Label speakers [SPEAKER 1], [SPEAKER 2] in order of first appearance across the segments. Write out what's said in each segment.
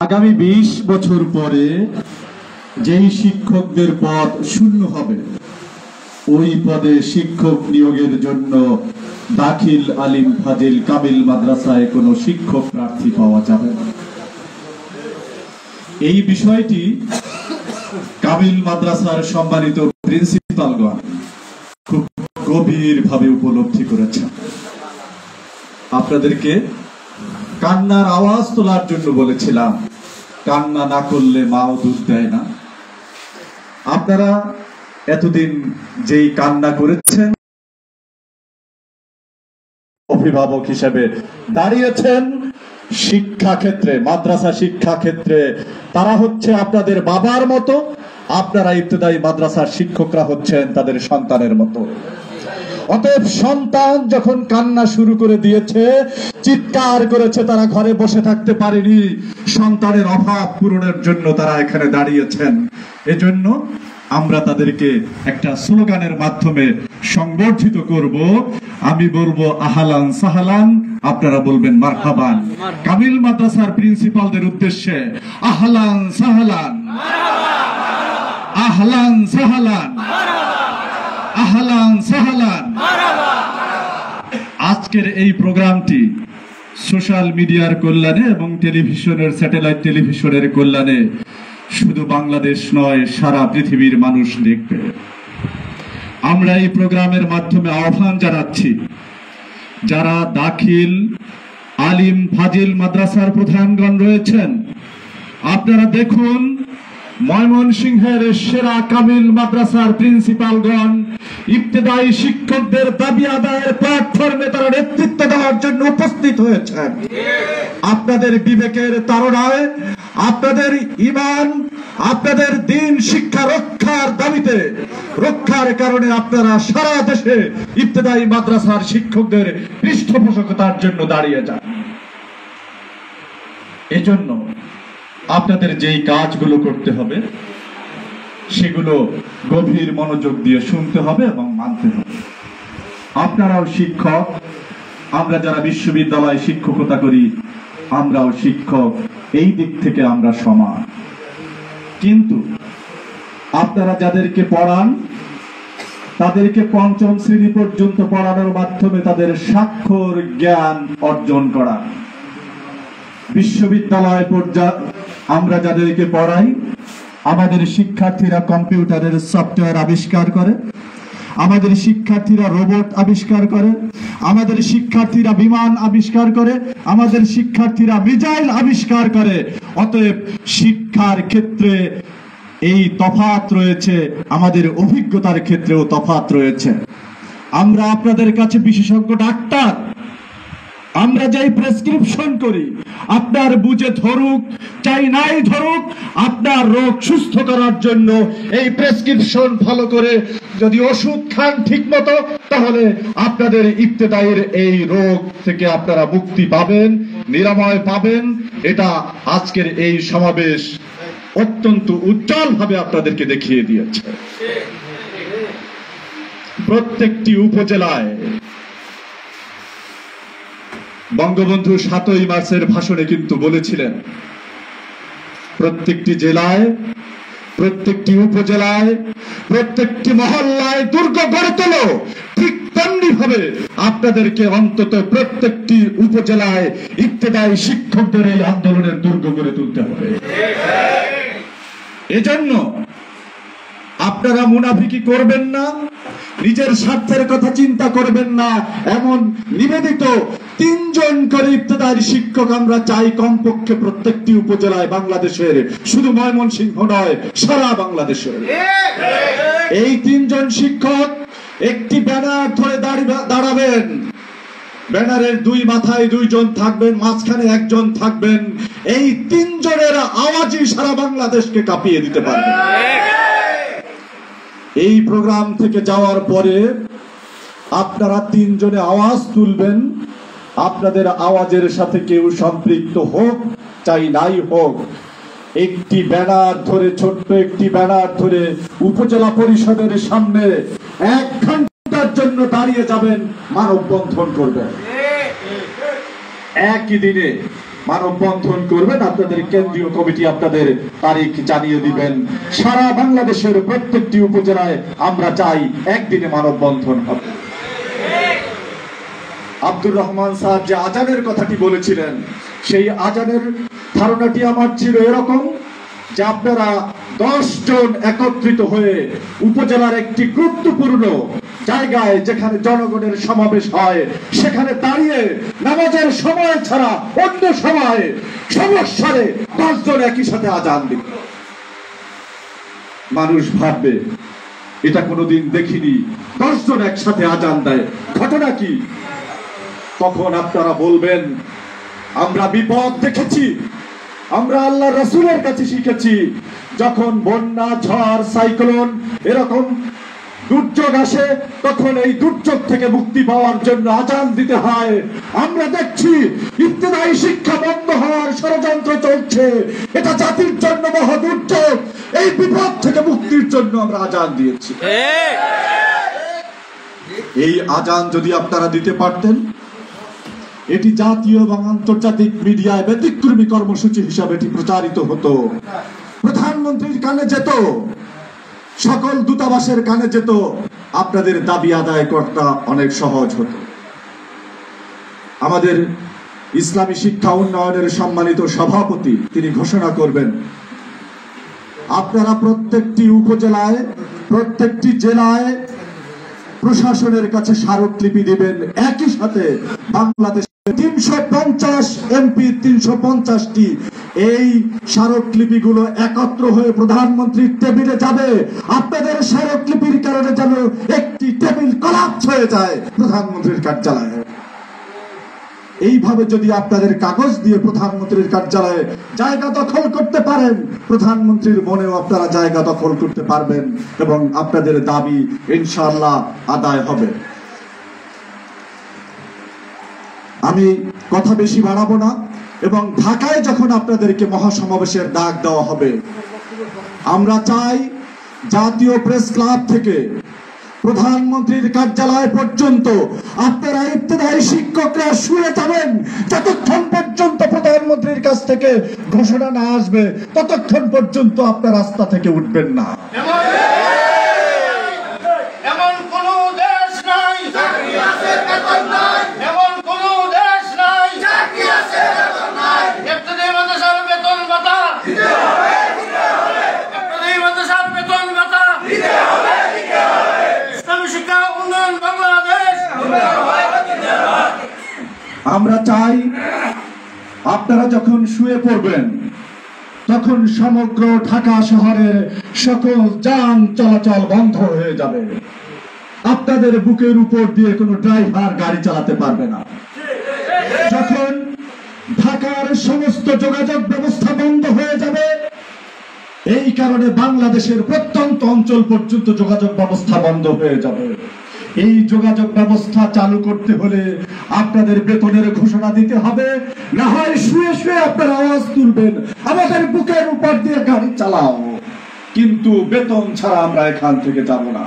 [SPEAKER 1] আগামী 20 বছর পরে যেই শিক্ষকদের পদ শূন্য হবে ওই পদে শিক্ষক নিয়োগের জন্য দাখিল আলিম ফাজিল কামিল মাদ্রাসায় কোনো শিক্ষক প্রার্থী পাওয়া যাবে না। এই বিষয়টি কামিল মাদ্রাসার সম্মানিত প্রিন্সিপালগণ খুব গভীরভাবে উপলব্ধি করেছেন। আপনাদেরকে কান্নার আওয়াজ তোলার জন্য বলেছিলাম, কান্না না করলে মাও দুধ দেয় না। আপনারা এতদিন যেই কান্না করেছেন, অভিভাবক হিসেবে দাঁড়িয়েছেন শিক্ষা ক্ষেত্রে, মাদ্রাসা শিক্ষা ক্ষেত্রে, তারা হচ্ছে আপনাদের বাবার মতো, আপনারা ইবতেদায়ী মাদ্রাসার শিক্ষকরা হচ্ছেন তাদের সন্তানের মতো। অতএব সন্তান যখন কান্না শুরু করে দিয়েছে, চিৎকার করেছে, তারা ঘরে বসে থাকতে পারেনি, সন্তানের অভাব পূরণের জন্য তারা এখানে দাঁড়িয়েছেন। এজন্য আমরা তাদেরকে একটা স্লোগানের মাধ্যমে সংবর্ধিত করব। আমি বলবো আহলান সাহলান, আপনারা বলবেন মারহাবান। কামিল মাদ্রাসার প্রিন্সিপালদের উদ্দেশ্যে আহলান সাহলান, আহলান সাহলান, আহলান সাহলান। আজকের এই প্রোগ্রামটি সোশ্যাল মিডিয়ার কল্যাণে এবং টেলিভিশনের, স্যাটেলাইট টেলিভিশনের কল্যাণে শুধু বাংলাদেশ নয়, সারা পৃথিবীর মানুষ দেখবে। আমরা এই প্রোগ্রামের মাধ্যমে আহ্বান জানাচ্ছি, যারা দাখিল আলিম ফাজিল মাদ্রাসার প্রধানগণ রয়েছেন, আপনারা দেখুন ময়মনসিংহের সেরা কামিল মাদ্রাসার প্রিন্সিপালগণ ইবতেদায়ী শিক্ষকদের দাবি আদায়ের প্ল্যাটফর্মে তারা নেতৃত্ব দেওয়ার জন্য উপস্থিত হয়েছেন। আপনাদের বিবেকের তাড়নায়, আপনাদের ঈমান, আপনাদের দ্বীন শিক্ষা রক্ষার দাবিতে, রক্ষার কারণে আপনারা সারা দেশে ইবতেদায়ী মাদ্রাসার শিক্ষকদের পৃষ্ঠপোষকতার জন্য দাঁড়িয়ে যান। এজন্য আপনাদের যেই কাজগুলো করতে হবে সেগুলো গভীর মনোযোগ দিয়ে শুনতে হবে এবং মানতে হবে। আপনারাও শিক্ষক, আমরা যারা বিশ্ববিদ্যালয়ে শিক্ষকতা করি আমরাও শিক্ষক, এই দিক থেকে আমরা সমান। কিন্তু আপনারা যাদেরকে পড়ান তাদেরকে পঞ্চম শ্রেণী পর্যন্ত পড়ানোর মাধ্যমে তাদের স্বাক্ষর জ্ঞান অর্জন করান। বিশ্ববিদ্যালয় পর্যায়ে আমরা যাদেরকে পড়াই, আমাদের শিক্ষার্থীরা কম্পিউটারের সফটওয়্যার আবিষ্কার করে, আমাদের শিক্ষার্থীরা রোবট আবিষ্কার করে, আমাদের শিক্ষার্থীরা বিমান আবিষ্কার করে, আমাদের শিক্ষার্থীরা মিসাইল আবিষ্কার করে। অতএব শিক্ষার ক্ষেত্রে এই তফাৎ রয়েছে, আমাদের অভিজ্ঞতার ক্ষেত্রেও তফাৎ রয়েছে। আমরা আপনাদের কাছে বিশেষজ্ঞ ডাক্তার, আমরা যাই প্রেসক্রিপশন করি, আপনার বুঝে ধরুক চাই নাই ধরুক, আপনার রোগ সুস্থ করার জন্য এই প্রেসক্রিপশন ভালো করে যদি ওষুধ খান ঠিক মতো, তাহলে আপনাদের ইবতেদায়ীর এই রোগ থেকে আপনারা মুক্তি পাবেন, নিরাময় পাবেন। এটা আজকের এই সমাবেশ অত্যন্ত উজ্জ্বল ভাবে আপনাদেরকে দেখিয়ে দিয়েছে। প্রত্যেকটি উপজেলায় বঙ্গবন্ধু 7ই মার্চের ভাষণে কিন্তু বলেছিলেন, প্রত্যেকটি জেলায়, প্রত্যেকটি উপজেলায়, প্রত্যেকটি মহল্লায় দুর্গ গড়ে তোলো। ঠিক তেমনি ভাবে আপনাদেরকে অন্তত প্রত্যেকটি উপজেলায় ইবতেদায়ী শিক্ষকদের এই আন্দোলনের দুর্গ গড়ে তুলতে হবে। এজন্য আপনারা মুনাফিকি করবেন না, নিজের স্বার্থের কথা চিন্তা করবেন না। এমন নিবেদিত 3 জন করে ইবতেদায়ী শিক্ষক আমরা চাই কমপক্ষে প্রত্যেকটি উপজেলায় বাংলাদেশের, শুধু ময়মনসিংহ নয় সারা বাংলাদেশের। এই 3 জন শিক্ষক একটি ব্যানার ধরে দাঁড়াবেন, ব্যানারের 2 মাথায় 2 জন থাকবেন, মাঝখানে 1 জন থাকবেন। এই 3 জনের আওয়াজই সারা বাংলাদেশকে কাঁপিয়ে দিতে পারবে। এই প্রোগ্রাম থেকে যাওয়ার পরে আপনারা 3 জনে আওয়াজ তুলবেন। আপনাদের আওয়াজের সাথে কেউ সম্পৃক্ত হোক চাই নাই হোক, একটি ব্যানার ধরে, ছোট্ট একটি ব্যানার ধরে উপজেলা পরিষদের সামনে 1 ঘন্টার জন্য দাঁড়িয়ে যাবেন, মানববন্ধন করবেন। একই দিনে মানববন্ধন করবেন, আপনাদের কেন্দ্রীয় কমিটি আপনাদের তারিখ জানিয়ে দিবেন। সারা বাংলাদেশের প্রত্যেকটি উপজেলায় আমরা চাই একদিনে মানববন্ধন হবে। আব্দুর রহমান সাহেব যে আজানের কথাটি বলেছিলেন, সেই আজানের ধারণাটি আমার ছিল এরকম যে আপনারা 10 জন একত্রিত হয়ে উপজেলার একটি গুরুত্বপূর্ণ জায়গায় যেখানে জনগণের সমাবেশ হয় সেখানে দাঁড়িয়ে নামাজের সময় ছাড়া অন্য সময় সমস্যারে 10 জন একই সাথে আজান দিবে। মানুষ ভাববে এটা কোনোদিন দেখিনি, 10 জন একসাথে আজান দেয়, ঘটনা কি? তখন আপনারা বলবেন আমরা বিপদ দেখেছি, আমরা আল্লাহ রাসূলের কাছে শিখেছি, যখন বন্যা, ঝড়, সাইক্লোন এরকম দুর্যোগ আসে তখন এই দুর্যোগ থেকে মুক্তি পাওয়ার জন্য আজান দিতে হয়। আমরা দেখছি ইবতেদায়ী শিক্ষা বন্ধ হওয়ার ষড়যন্ত্র চলছে, এটা জাতির জন্য মহা দুর্যোগ, এই বিপদ থেকে মুক্তির জন্য আমরা আজান দিয়েছি। এই আজান যদি আপনারা দিতে পারতেন, এটি জাতীয় এবং আন্তর্জাতিক মিডিয়ায় ব্যতিক্রমী কর্মসূচি হিসাবে এটি প্রচারিত হতো, প্রধানমন্ত্রীর কানে যেত, সকল দূতাবাসের কানে যেত, আপনাদের দাবি আদায় করা অনেক সহজ হতো। আমাদের ইসলামী শিক্ষা উন্নয়নের সম্মানিত সভাপতি তিনি ঘোষণা করবেন আপনারা প্রত্যেকটি উপজেলায়, প্রত্যেকটি জেলায় প্রশাসনের কাছে স্মারকলিপি দিবেন। একই সাথে বাংলাদেশ 350 এমপি 350টি এই স্মারকলিপিগুলো একত্র হয়ে প্রধানমন্ত্রীর টেবিলে যাবে। আপনাদের স্মারকলিপির কারণে যেন একটি টেবিল কোলাপস হয়ে যায় প্রধানমন্ত্রীর কার্যালয়ে। এইভাবে যদি আপনাদের কাগজ দিয়ে প্রধানমন্ত্রীর কার্যালয়ে জায়গা দখল করতে পারেন, প্রধানমন্ত্রীর মনেও আপনারা জায়গা দখল করতে পারবেন এবং আপনাদের দাবি ইনশাআল্লাহ আদায় হবে। আমি কথা বেশি বাড়াবো না এবং ঢাকায় যখন আপনাদেরকে মহাসমাবেশের ডাক দেওয়া হবে, আমরা চাই জাতীয় প্রেস ক্লাব থেকে প্রধানমন্ত্রীর কার্যালয় পর্যন্ত আপনারা ইবতেদায়ী শিক্ষকরা শুয়ে যাবেন। যতক্ষণ পর্যন্ত প্রধানমন্ত্রীর কাছ থেকে ঘোষণা না আসবে ততক্ষণ পর্যন্ত আপনার রাস্তা থেকে উঠবেন না।
[SPEAKER 2] এমন কোন দেশ নাই চাকরি আছে বেতন নাই, এমন কোন দেশ নাই চাকরি আছে বেতন নাই। ইবতেদায়ী মাদ্রাসার বেতন ভাতা দিতে হবে, দিতে হবে। ইবতেদায়ী মাদ্রাসার বেতন ভাতা দিতে হবে, দিতে হবে। ইসলামী শিক্ষা উন্নয়ন বাংলাদেশ জিন্দাবাদ।
[SPEAKER 1] আমরা চাই আপনারা যখন শুয়ে পড়বেন তখন সমগ্র ঢাকা শহরের সকল যান চলাচল বন্ধ হয়ে যাবে। আপনাদের বুকের উপর দিয়ে কোনো ড্রাইভার গাড়ি চালাতে পারবে না। যখন ঢাকার সমস্ত যোগাযোগ ব্যবস্থা বন্ধ হয়ে যাবে, এই কারণে বাংলাদেশের প্রত্যন্ত অঞ্চল পর্যন্ত যোগাযোগ ব্যবস্থা বন্ধ হয়ে যাবে। এই যোগাযোগ ব্যবস্থা চালু করতে হলে আপনাদের বেতনের ঘোষণা দিতে হবে, না হয় শুয়ে শুয়ে আপনারা আওয়াজ তুলবেন আমাদের বুকের উপর দিয়ে গাড়ি চালাও, কিন্তু বেতন ছাড়া আমরা এখান থেকে যাব না।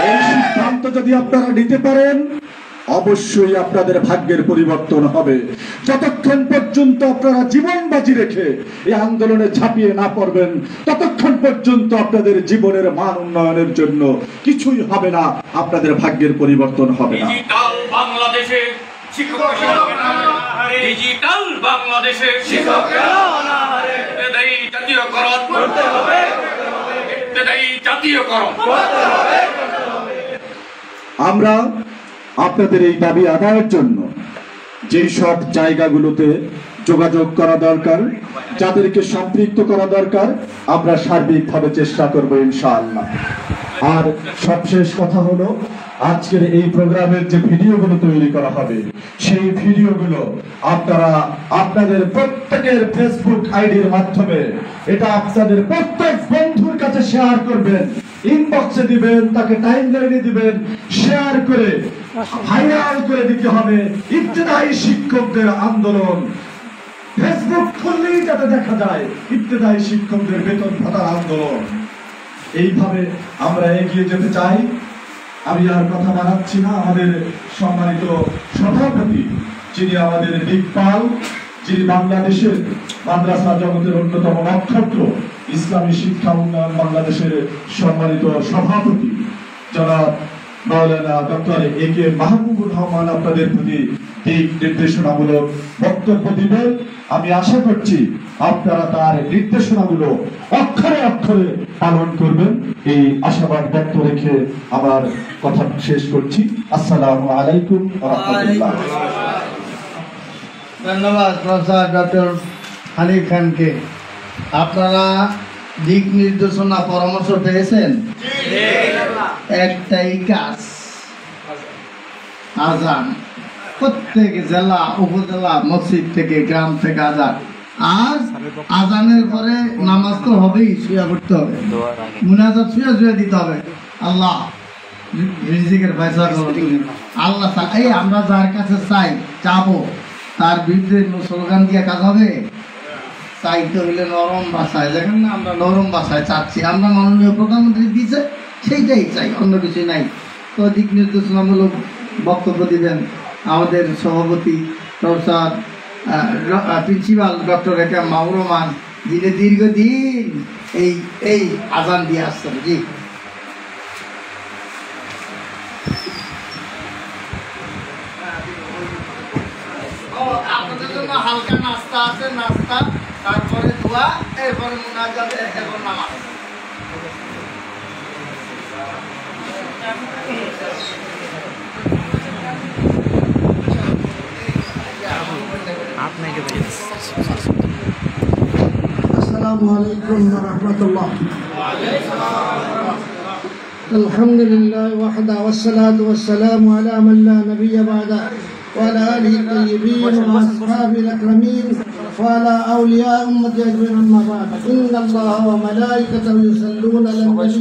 [SPEAKER 1] এই সিদ্ধান্ত যদি আপনারা নিতে পারেন, অবশ্যই আপনাদের ভাগ্যের পরিবর্তন হবে। যতক্ষণ পর্যন্ত আপনারা জীবন বাজি রেখে এই আন্দোলনে ঝাঁপিয়ে না পড়বেন, ততক্ষণ পর্যন্ত আপনাদের জীবনের মান উন্নয়নের জন্য কিছুই হবে না, আপনাদের ভাগ্যের পরিবর্তন হবে না।
[SPEAKER 3] ডিজিটাল বাংলাদেশে ডিজিটাল বাংলাদেশে ইবতেদায়ী জাতীয়করণ করতে হবে, ইবতেদায়ী জাতীয়করণ করতে হবে।
[SPEAKER 1] আমরা আপনাদের এই দাবি আদায়ের জন্য যেই সব জায়গাগুলোতে যোগাযোগ করা দরকার, যাদেরকে সম্পৃক্ত করা দরকার, আমরা সার্বিকভাবে চেষ্টা করব ইনশাআল্লাহ। আর সবশেষ কথা হলো, আজকের এই প্রোগ্রামের যে ভিডিওগুলো তৈরি করা হবে, সেই ভিডিওগুলো আপনারা আপনাদের প্রত্যেকের ফেসবুক আইডির মাধ্যমে এটা আপনাদের প্রত্যেক বন্ধুর কাছে শেয়ার করবেন, ইনবক্সে দিবেন, তাকে টাইমলাইনে দিবেন, শেয়ার করে ভাইরাল করে দিতে হবে। ইবতেদায়ী শিক্ষকদের আন্দোলন ফেসবুক খুললেই যাতে দেখা যায় ইবতেদায়ী শিক্ষকদের বেতন ভাতার আন্দোলন। এইভাবে আমরা এগিয়ে যেতে চাই। আমি আর কথা বাড়াচ্ছি না। আমাদের সম্মানিত সভাপতি যিনি আমাদের দিকপাল, যিনি বাংলাদেশের মাদ্রাসা জগতের অন্যতম নক্ষত্র, ইসলামী শিক্ষা উন্নয়ন বাংলাদেশের সম্মানিত সভাপতি জনাব মাওলানা ডক্টর এ কে মাহবুবুর রহমান আপনাদের প্রতি দিক নির্দেশনামূলক বক্তব্য দিবেন। আমি আশা করছি আপনারা তার নির্দেশনাগুলো অক্ষরে অক্ষরে পালন করবেন। এই আশাবাদ ব্যক্ত রেখে আমার কথা শেষ করছি। আসসালামু আলাইকুম ওয়া রাহমাতুল্লাহ।
[SPEAKER 4] ধন্যবাদ প্রফেসর ডক্টর হানিফ খানকে। আপনারা দিক নির্দেশনা পরামর্শ পেয়েছেন? একটাই কাজ, আজান। প্রত্যেক জেলা উপজেলা মসজিদ থেকে গ্রাম থেকে আজান। আর আজানের পরে নামাজ তো হবেই, শুয়ে পড়তে হবে, মুনাজাত শুয়ে শুয়ে দিতে হবে। আল্লাহ রিজিকের ফয়সালা করো তুমি। আল্লাহ এই আমরা যার কাছে চাই চাবো তার বিরুদ্ধে স্লোগান দিয়ে কাজ হবে? চাইতে হইলে নরম ভাষায়, দেখেন না আমরা নরম ভাষায় চাচ্ছি, আমরা মাননীয় প্রধানমন্ত্রী দিয়েছে সেইটাই চাই, অন্য কিছু নাই। তো দিক নির্দেশনামূলক বক্তব্য দিবেন আমাদের সভাপতি প্রফেসর প্রিন্সিপাল ডক্টর এ কে মাহবুবুর রহমান, যিনি দীর্ঘদিন এই আজান দিয়ে আসছেন। জি, আপনাদের জন্য হালকা নাস্তা আছে, নাস্তা, তারপরে দোয়া, এরপরে মুনাজাত, এরপর নামাজ।
[SPEAKER 5] السلام عليكم ورحمة الله. الحمد لله وحده والصلاة والسلام على من لا نبي بعده وعلى آله الطيبين وأصحابه الأكرمين وعلى أولياء أمته أجمعين. أما بعد، إن الله وملائكته يصلون على النبي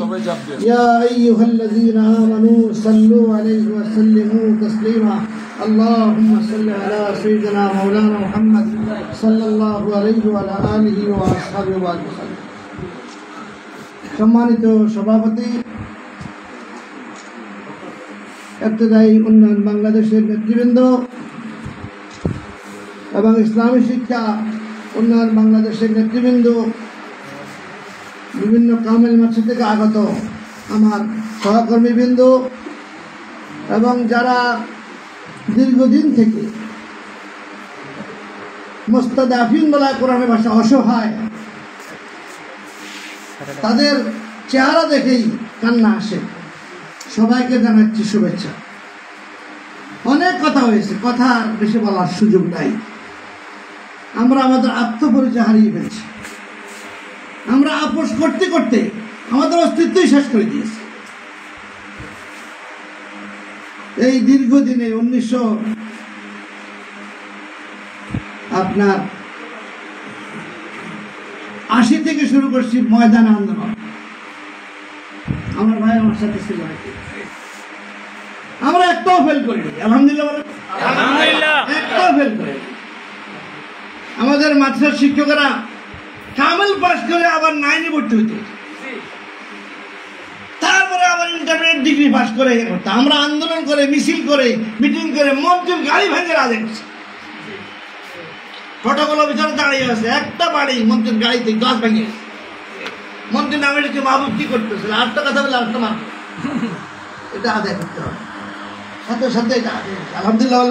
[SPEAKER 5] يا أيها الذين آمنوا صلوا عليه وسلموا تسليما. اللهم صل على سيدنا مولانا محمد صلى الله عليه وعلى آله وأصحابه وسلم. সম্মানিত সভাপতি, ইবতেদায়ী উন্নয়ন বাংলাদেশের নেতৃবৃন্দ এবং ইসলামী শিক্ষা উন্নয়ন বাংলাদেশের নেতৃবৃন্দ, বিভিন্ন কামেল মাদ্রাসা থেকে আগত আমার সহকর্মীবৃন্দ এবং যারা দীর্ঘদিন থেকে মুস্তাদাফিন বলা কোরআনের ভাষা অসহায়, তাদের চেহারা দেখেই কান্না আসে। সবাইকে জানাচ্ছি শুভেচ্ছা। অনেক কথা হয়েছে, কথা বেশি বলার সুযোগ নাই। আমরা আমাদের আত্মপরিচয় হারিয়ে ফেলছি। আমরা আপোষ করতে করতে আমাদের অস্তিত্বই শেষ করে দিয়েছি। এই দীর্ঘদিনে 1980 থেকে শুরু করছি ময়দান আন্দোলন। আমার ভাই আমার সাথে ছিল, আমরা একটাও ফেল করিনি, আলহামদুলিল্লাহ, একটাও ফেল করিনি। আমাদের মাদ্রাসার শিক্ষকেরা কামেল পাস করে আবার 9-এ ভর্তি হইতো, তারপরে আবার ইন্টারমিডিয়েট ডিগ্রি পাস করে করতো। আমরা আন্দোলন করে, মিছিল করে, মিটিং করে, মন্ত্রীর গাড়ি ভেঙে রাজে করছি। প্রটোকল অফিসার দাঁড়িয়ে আছে, একটা বাড়ি মন্ত্রীর গাড়িতে গাছ ভেঙে গেছে। মন্ত্রী নামে কি মাহবুব কি করতেছিল, 8টা কথা বলে 8টা মার, এটা আদায় করতে হবে, সাথে সাথে এটা আদায়। আলহামদুলিল্লাহ।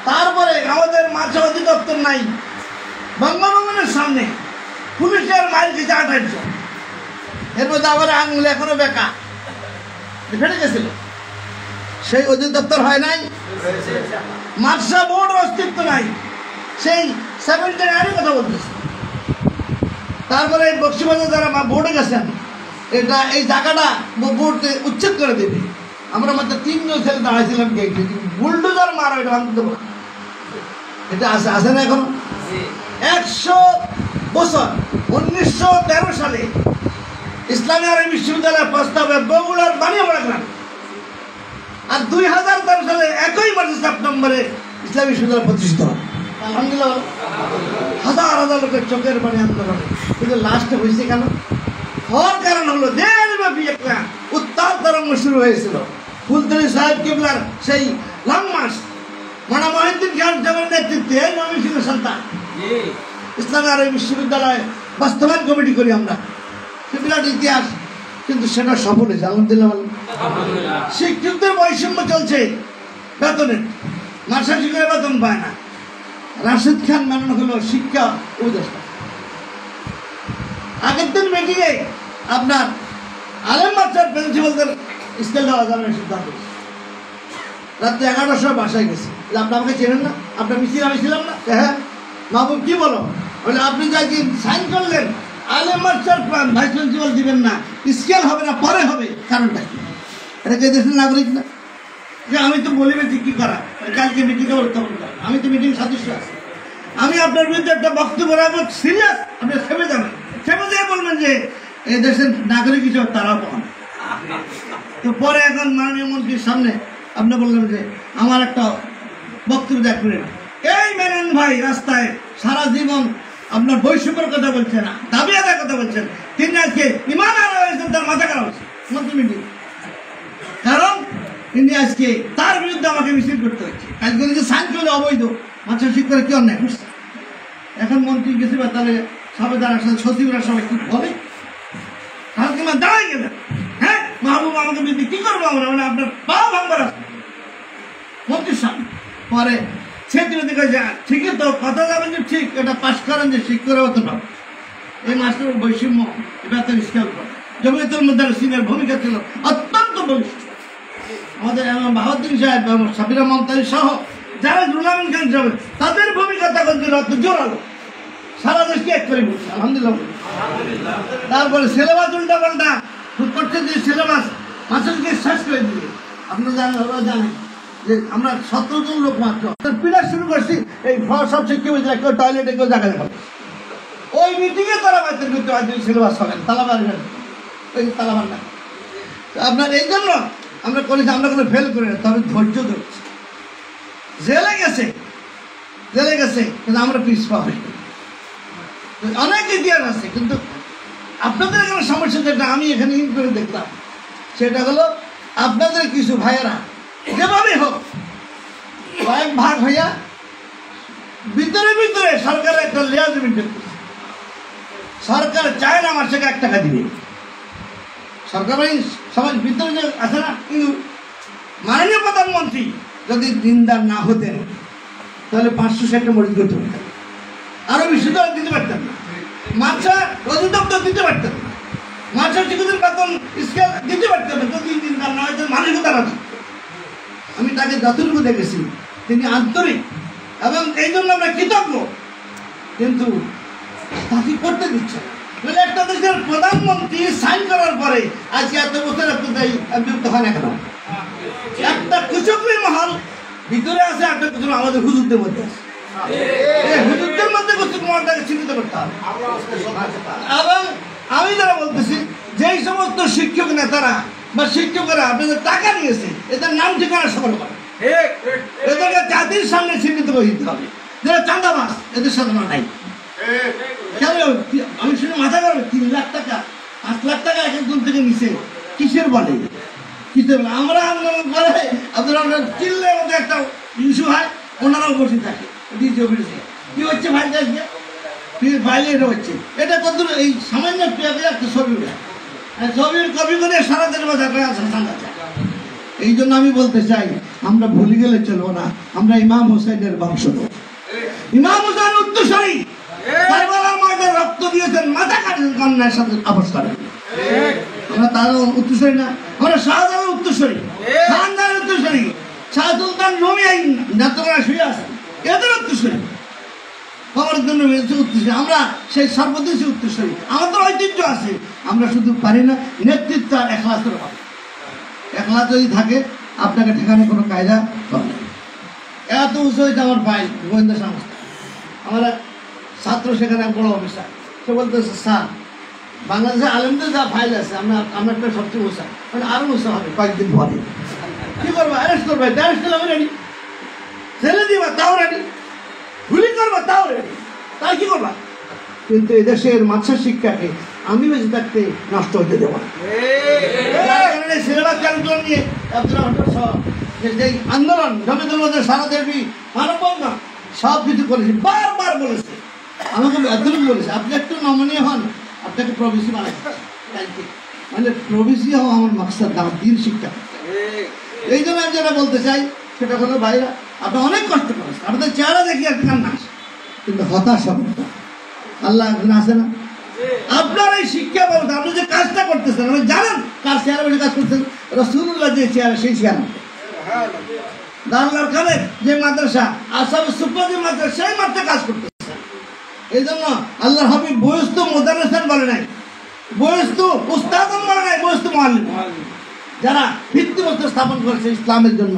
[SPEAKER 5] তারপরে আমাদের মাঝে অধিদপ্তর নাই, বঙ্গভবনের সামনে পুলিশের মাইল খেয়েছে 28 জন। এর মধ্যে আবার আঙুল এখনো বেকা ফেটে গেছিল। সেই অধিদপ্তর হয় নাই, মাদ্রাসা বোর্ড অস্তিত্ব নাই, সেই 79 কথা বলতেছে। তারপরে বক্সিবাজার যারা বোর্ডে গেছেন, এটা এই জায়গাটা বোর্ড উচ্ছেদ করে দেবে। আমরা মাত্র 3 জন ছেলে দাঁড়াইছিলাম গেটে, বুলডোজার মারা এটা ভাঙতে দেবো না। এটা আছে না এখন 100 বছর। 1913 সালে ইসলামী আরবি বিশ্ববিদ্যালয়ের প্রস্তাবে বগুড়ার বানিয়ে রাখলাম। আর 2013 সালে 1 মার্চ সেপ্টেম্বরে ইসলামী বিশ্ববিদ্যালয় প্রতিষ্ঠিত হয়। আলহামদুলিল্লাহ। হাজার হাজার লোকের চোখের পানি আন্দোলন, কিন্তু লাস্টে হয়েছে কেন? হওয়ার কারণ হলো দেশব্যাপী একটা উত্তাল তরঙ্গ শুরু হয়েছিল। ফুলতলি সাহেব কিবলার সেই লং মার্চ মানা মহিউদ্দিন খান সাহেবের নেতৃত্বে ময়মনসিংহের সন্তান ইসলামী আরবি বিশ্ববিদ্যালয় বাস্তবায়ন কমিটি করি আমরা। সে বিরাট ইতিহাস, কিন্তু সেটা সফল হয়েছে আলহামদুলিল্লাহ। শিক্ষকদের বৈষম্য চলছে বেতনের, মাসা শিক্ষকের বেতন পায় না। রাশেদ খান মানানো হলো শিক্ষা উপদেষ্টা। আগের দিন মিটিংয়ে আপনার আলেম মাস্টার প্রিন্সিপালদের স্কেল দেওয়া যাবে সিদ্ধান্ত। রাত্রে 11টার সময় বাসায় গেছি। আপনি আমাকে চেনেন না? আপনার মিছিল আমি ছিলাম না? হ্যাঁ। মাহবুব কি বলো? বলে আপনি যাই সাইন করলেন আলেম মাস্টার ভাইস প্রিন্সিপাল দিবেন না, স্কেল হবে না, পরে হবে। কারণটা কি? এটা কে দেশের নাগরিক না? যে আমি তো বলিবে ঠিক কি করা, কালকে মিটিংয়ে উত্থাপন করা, আমি তো মিটিং সদস্য আছি, আমি আপনার বিরুদ্ধে একটা বক্তব্য রাখবো সিরিয়াস, আপনি থেমে যাবেন, থেমে যেয়ে বলবেন যে এই দেশের নাগরিক হিসেবে তারাও পান। তো পরে এখন মাননীয় মন্ত্রীর সামনে আপনি বললেন যে আমার একটা বক্তব্য দেখ করেন। এই মেনন ভাই রাস্তায় সারা জীবন আপনার বৈষম্যের কথা বলছেন না, দাবি আদায়ের কথা বলছেন, তিনি আজকে ইমান আনা হয়েছেন, তার মাথা খারাপ হচ্ছে মন্ত্রী মিটিং। কারণ তিনি আজকে তার বিরুদ্ধে আমাকে মিছিল করতে হচ্ছে। আজকে যে সাইন করলে অবৈধ, মাস্টার শিক্ষকের কি অন্যায় করছে? এখন মন্ত্রী গেছে বা তাহলে সাবেদার সাথে সচিবরা সবাই কি বলে? তাহলে কি দাঁড়াই গেলেন? হ্যাঁ, মাহবুব আমাকে বিরুদ্ধে কি করবো আমরা? মানে আপনার পা ভাঙবার আছে মন্ত্রীর সামনে। পরে সেদিকে ঠিকই তো কথা যাবেন যে ঠিক, এটা পাশ করেন যে শিক্ষকের হতো না। এই মাস্টার বৈষম্য বেতন স্কেল করে জমিয়তুল মুদাররিসিনের ভূমিকা ছিল অত্যন্ত বলিষ্ঠ। আমাদের বাহাউদ্দিন সাহেব এবং সাবিরা মমতাজ সহ যারা রুলামিন খান সাহেব, তাদের ভূমিকা তখন ছিল অত জোরালো, সারা দেশকে এক করে বলছে আলহামদুলিল্লাহ। তারপরে সিলেবাস উল্টা পাল্টা করছে, যে সিলেবাস মাস্টারকে শেষ করে দিয়ে আপনারা জানেন, ওরা জানেন যে আমরা 17 জন লোক মাত্র পিড়া শুরু করছি। এই সব শিক্ষক কেউ টয়লেটে কেউ জায়গা দেখাবে, ওই মিটিংয়ে তারা বাতিল করতে হয় সিলেবাস হবে তালাবার, ওই তালাবার না। আপনার এই জন্য আমরা করেছি, আমরা কোনো ফেল করি না, তবে ধৈর্য ধরছি। জেলে গেছে কিন্তু আমরা পিস পাবো। অনেক ইতিহাস আছে, কিন্তু আপনাদের এখানে সমস্যা যেটা আমি এখানে ইন করে দেখলাম, সেটা হলো আপনাদের কিছু ভাইয়েরা যেভাবে হোক কয়েক ভাগ হইয়া ভিতরে ভিতরে সরকারের একটা লেয়ার মেনটেন করছে। সরকার চায় না আমার থেকে 1 টাকা দিবে, সরকার সমাজ ভিতরে যে আছে না। কিন্তু মাননীয় প্রধানমন্ত্রী যদি দিনদার না হতেন তাহলে 560টা মরিচ করতে পারতেন, আরো বিশ্ববিদ্যালয় দিতে পারতেন না, মাছা অধিদপ্তর দিতে পারতেন না, মাছা শিক্ষকদের বেতন স্কেল দিতে পারতেন না। যদি দিনদার না হতেন মানবিকতা না। আমি তাকে যতটুকু দেখেছি তিনি আন্তরিক, এবং এই জন্য আমরা কৃতজ্ঞ, কিন্তু তাকে করতে দিচ্ছে না। মানে একটা দেশের প্রধানমন্ত্রী সাইন করার পরে আজকে এত বছর বিরক্ত হয় না কেন? একটা কুচক্রী মহল ভিতরে আছে, একটা কুচক্রী আমাদের হুজুরদের মধ্যে আছে। হুজুরদের মধ্যে কুচক্রী মহলটাকে চিহ্নিত করতে হবে। এবং আমি যারা বলতেছি, যেই সমস্ত শিক্ষক নেতারা বা শিক্ষকেরা আপনাদের টাকা নিয়েছে, এদের নাম ঠিকানা সকল করে, এদেরকে জাতির সামনে চিহ্নিত করে দিতে হবে। যারা চাঁদাবাজ, এদের সাথে নাই। আমি শুনে মাথা গরম, 3 লাখ টাকা 5 লাখ টাকা এক একজন থেকে নিচে কিসের বলে? কিসের বলে? আমরা আন্দোলন করে আপনার চিল্লে মধ্যে একটা ইস্যু হয়, ওনারাও বসে থাকে। কি হচ্ছে ভাই? বাইরে এটা হচ্ছে, এটা কত এই সামান্য একটা ছবি উঠে, ছবির কপি করে সারা দেশের মধ্যে ঠান্ডা চায়। এই জন্য আমি বলতে চাই, আমরা ভুলে গেলে চলবো না, আমরা ইমাম হোসেনের বংশধর, ইমাম হোসেন উত্তরসূরি, কারবালার ময়দানে রক্ত দিয়েছেন, মাথা কাটেন, কন্যার সাথে আপোষ করেন। আমরা তার উত্তরসূরি না, আমরা শাহজাহানের উত্তরসূরি, খানদানের উত্তরসূরি, শাহ সুলতান রুমি নেত্রকোনা শুয়ে আছেন, এদের উত্তরসূরি, খবরের জন্য উত্তরসূরি। আমরা সেই সর্বদেশী উত্তরসূরি, আমাদের ঐতিহ্য আছে। আমরা শুধু পারি না, নেতৃত্ব আর এখলাসের অভাব। এখলাস যদি থাকে, আপনাকে ঠেকানো কোনো কায়দা করে না। এত উঁচু হয়েছে আমার ভাই গোয়েন্দা সংস্থা, আমরা ছাত্র সেখানে বড় অফিসার, সে বলতেছে স্যার বাংলাদেশে আলেমদের যা ফাইল আছে আমরা একটা সবচেয়ে উঁচা, মানে আরো উঁচা হবে কয়েকদিন পরে। কি করবো? অ্যারেস্ট করবো, অ্যারেস্ট করলে আমি রেডি, ছেলে দিবা তাও রেডি, গুলি করবো তাও রেডি, তাই কি করবা? কিন্তু এদেশের মাদ্রাসা শিক্ষাকে আমি বেঁচে থাকতে নষ্ট হতে দেবো না। সিলেবাস কারিকুলাম নিয়ে যে আন্দোলন জমিদের মধ্যে সারা দেবী মানববন্ধন সব কিছু করেছি, বারবার বলেছে, আমাকে এতটুকু বলেছে আপনি একটু নমনীয় হন, আপনাকে প্রবেশী বানাই, মানে প্রবেশী হওয়া আমার মাকসাদ না, আমার দিন শিক্ষা। এই জন্য আমি যেটা বলতে চাই সেটা হলো ভাইরা, আপনি অনেক কষ্ট করেছেন, আপনাদের চেহারা দেখি আর কান্না আসে, কিন্তু হতাশ হবেন না, আল্লাহ একদিন আসে না। আপনার এই শিক্ষা ব্যবস্থা, আপনি যে কাজটা করতেছেন, আপনি জানেন কার চেহারা বেশি কাজ করতেন? রাসূলুল্লাহ যে চেহারা, সেই চেহারা। দারুল আরকামের যে মাদ্রাসা, আসাবে সুফা যে মাদ্রাসা, সেই মাত্রা কাজ করতেছে। এই জন্য আল্লাহর হাবিব বয়স্ত মুদাররিসান বলে নাই, বয়স্ত উস্তাদন বলে নাই, বয়স্ত মুআল্লিম। যারা ভিত্তিপ্রস্তর স্থাপন করেছে ইসলামের জন্য,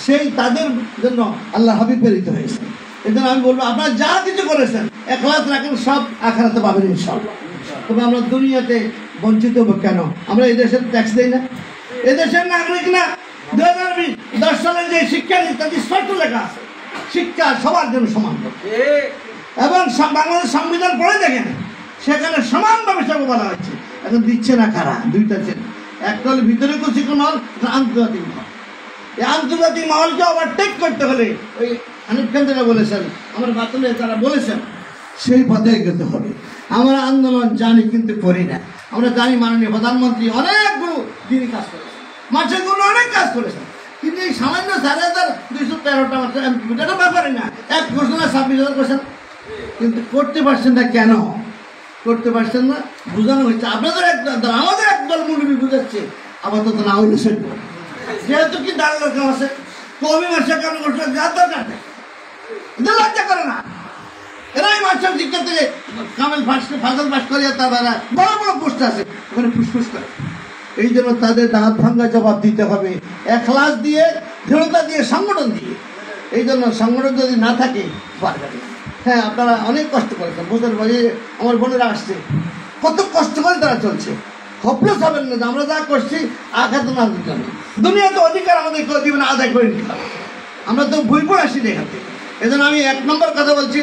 [SPEAKER 5] সেই তাদের জন্য আল্লাহর হাবিব প্রেরিত হয়েছে। এই জন্য আমি বলবো, আপনারা যা কিছু করেছেন ইখলাস রাখেন, সব আখিরাতে পাবেন ইনশাআল্লাহ। তবে আমরা দুনিয়াতে বঞ্চিত হবো কেন? আমরা এই দেশের ট্যাক্স দেই না, এদেশের নাগরিক না। 2010 সালে যে শিক্ষা নীতি, তাতে স্পষ্ট লেখা আছে শিক্ষা সবার জন্য সমান, এবং বাংলাদেশ সংবিধান পড়ে দেখেন সেখানে সমানভাবে সব বলা হচ্ছে। এখন দিচ্ছে না কারা? দুইটা চেন, একটা হলো ভিতরে কুচিকু মহল, আন্তর্জাতিক মহল। এই আন্তর্জাতিক মহলকে ওভারটেক করতে হলে ওই হানিফ খান যারা বলেছেন, আমার বাতুলে তারা বলেছেন, সেই পথে এগোতে হবে। আমরা আন্দোলন জানি কিন্তু করি না। আমরা জানি মাননীয় প্রধানমন্ত্রী অনেকগুলো দিনই কাজ করেছেন, মাসের গুলো অনেক কাজ করেছেন, কিন্তু এই সামান্য 4,213টা মাত্র এমপি, এটা ব্যাপারই না। এক ঘোষণা 26,000 করেছেন, কিন্তু করতে পারছেন না। কেন করতে পারছেন না? বোঝানো হচ্ছে আপনাদের একদল, আমাদের একদল মুরব্বী বুঝাচ্ছে, আপাতত না হইলে সেট, যেহেতু কি দাঁড়াল আছে কবি মাসে কেন ঘোষণা দেওয়ার দরকার নেই, এদের লজ্জা করে না। এরাই মাস্টার শিক্ষা থেকে কামেল ফাজল পাস করিয়া তারা বড় বড় পোস্ট আছে, ওখানে ফুসফুস করে। এই জন্য তাদের দাঁত ভাঙ্গা জবাব দিতে হবে, ইখলাস দিয়ে, দৃঢ়তা দিয়ে, সংগঠন দিয়ে। এই জন্য সংগঠন যদি না থাকে পারবে না। হ্যাঁ, আপনারা অনেক কষ্ট করেছেন, বুঝতে পারি আমার বোনেরা আসছে, কত কষ্ট করে তারা চলছে। হপলেস হবেন না যে আমরা যা করছি আঘাত না দিতে হবে। দুনিয়াতে অধিকার আমাদের কেউ দিবে না, আদায় করে নিতে হবে। আমরা তো বই পড়ে আসি দেখাতে। এই জন্য আমি 1 নম্বর কথা বলছি,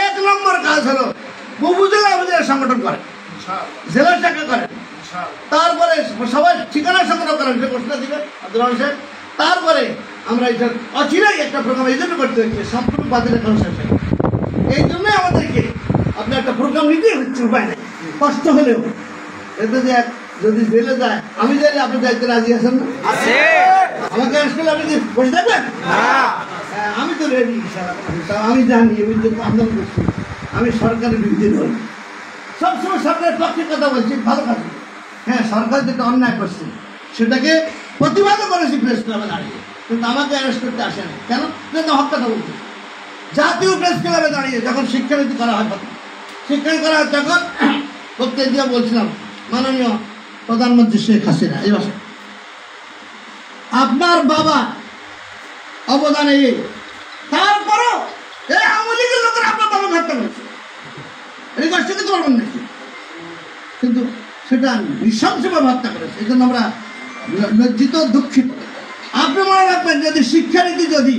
[SPEAKER 5] 1 নম্বর কাজ হলো উপজেলা উপজেলা সংগঠন করেন, জেলা শাখা করেন, তারপরে সবাই ঠিকানা সংগ্রহ করেন, যে ঘোষণা দিবে আব্দুর রহমান সাহেব। তারপরে আমরা এটা অচিরাই একটা প্রোগ্রাম এই জন্য করতে হচ্ছে, সম্পূর্ণ বাতিলের কারণ শেষ হয়। এই জন্যই আমাদেরকে আপনার একটা প্রোগ্রাম নিতেই হচ্ছে, উপায় নেই, কষ্ট হলেও। এতে যে যদি জেলে যায়, আমি জানি আপনি যাইতে রাজি আছেন না? আমাকে আসলে আপনি বসে থাকবেন? আমি তো রেডি, আমি জানি আন্দোলন করছি, আমি সরকারের বিরুদ্ধে নই, সবসময় সরকারের পক্ষে কথা বলছি, ভালো কাজ। হ্যাঁ, সরকার যেটা অন্যায় করছে সেটাকে প্রতিবাদও করেছি প্রেস ক্লাবে দাঁড়িয়ে, কিন্তু আমাকে অ্যারেস্ট করতে আসে না। কেন? হক কথা বলছি। জাতীয় প্রেস ক্লাবে দাঁড়িয়ে যখন শিক্ষানীতি করা হয়, শিক্ষানীতি করা হয়, তখন প্রত্যেক দিন বলছিলাম, মাননীয় প্রধানমন্ত্রী শেখ হাসিনা, এই ভাষা আপনার বাবা অবদানে, তারপরও এই আওয়ামী লীগের লোকেরা আপনার বাবা হত্যা করেছে, এই কষ্ট কিন্তু পারবেন না, কিন্তু সেটা নৃশংসভাবে হত্যা করেছে। এই জন্য আমরা লজ্জিত, দুঃখিত। আপনি মনে রাখবেন, যদি শিক্ষানীতি যদি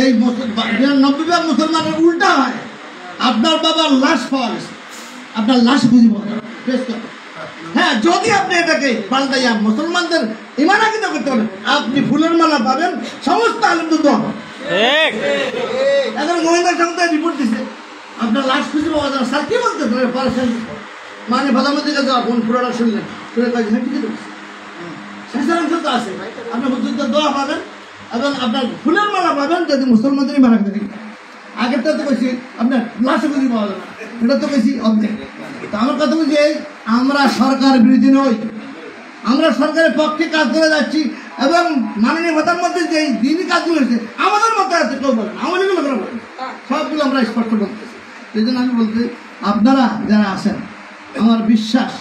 [SPEAKER 5] এই 90% মুসলমানের উল্টা হয়, আপনার বাবার লাশ পাওয়া গেছে, আপনার লাশ খুঁজে পাওয়া যাবে। হ্যাঁ, যদি আপনি এটাকে পাল্টাইয়া মুসলমানদের ইমানাকিত করতে পারেন, আপনি ফুলের মালা পাবেন, সমস্ত আলেমদের দোয়া পাবেন। এখন গোয়েন্দা সংস্থায় রিপোর্ট দিচ্ছে আপনার লাশ খুঁজে পাওয়া যাবে। স্যার কি বলতেন? মানে প্রধানমন্ত্রীর কাছে কোন পুরোটা শুনলেন, শুনে কাজ হ্যাঁ ঠিক আছে, শেষের অংশ তো আছে, আপনি হুজুরদের দোয়া পাবেন এবং আপনার ফুলের মালা পাবেন যদি মুসলমানদের ইমানাকিত করেন। আগেরটা তো বেশি আপনার লাশে খুঁজে পাওয়া যাবে, এটা তো বেশি অর্ধেক। তো আমার কথা বলছি, আমরা সরকার বিরোধী নই, আমরা সরকারের পক্ষে কাজ করে যাচ্ছি, এবং মাননীয় প্রধানমন্ত্রী যে দিনই কাজগুলো হয়েছে আমাদের মতো আছে, কেউ বলেন, আমাদের লোকেরা বলেন, সবগুলো আমরা স্পষ্ট বলতেছি। সেই জন্য আমি বলতে, আপনারা যারা আছেন, আমার বিশ্বাস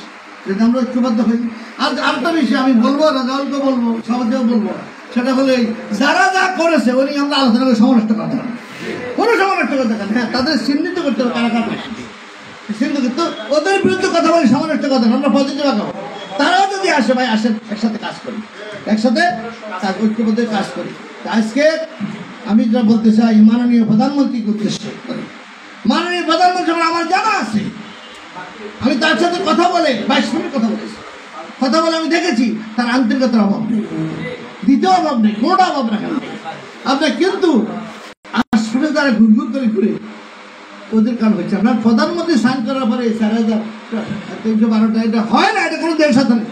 [SPEAKER 5] যদি আমরা ঐক্যবদ্ধ হই। আর আরেকটা বিষয় আমি বলবো, রাজাউলকে বলবো, সবাইকেও বলবো, সেটা হলো যারা যা করেছে ওই আমরা আলোচনা করে সমানষ্ট করতে হবে, কোনো সমানষ্ট করতে হবে। হ্যাঁ, তাদের চিহ্নিত করতে হবে কারা কারা কিন্তু ওদের বিরুদ্ধে কথা বলি, সমানষ্ট কথা আমরা পজিটিভ আঁকাবো। তারাও যদি আসে, ভাই আসেন, একসাথে কাজ করি, একসাথে ঐক্যবদ্ধ কাজ করি। আজকে আমি যেটা বলতে চাই, মাননীয় প্রধানমন্ত্রীকে উদ্দেশ্য করি, মাননীয় প্রধানমন্ত্রী আমার জানা আছে, আমি তার সাথে কথা বলে 22 মিনিট কথা বলেছি, কথা বলে আমি দেখেছি তার আন্তরিকতার অভাব নেই। দ্বিতীয় অভাব নেই, কোনোটা অভাব রাখেন আপনার। কিন্তু আসলে তারা ঘুরঘুর করে ঘুরে ওদের কারণ হচ্ছে আপনার প্রধানমন্ত্রী সাইন করার পরে 4,312টা এটা হয় না, এটা কোনো দেশ সাথে নেই।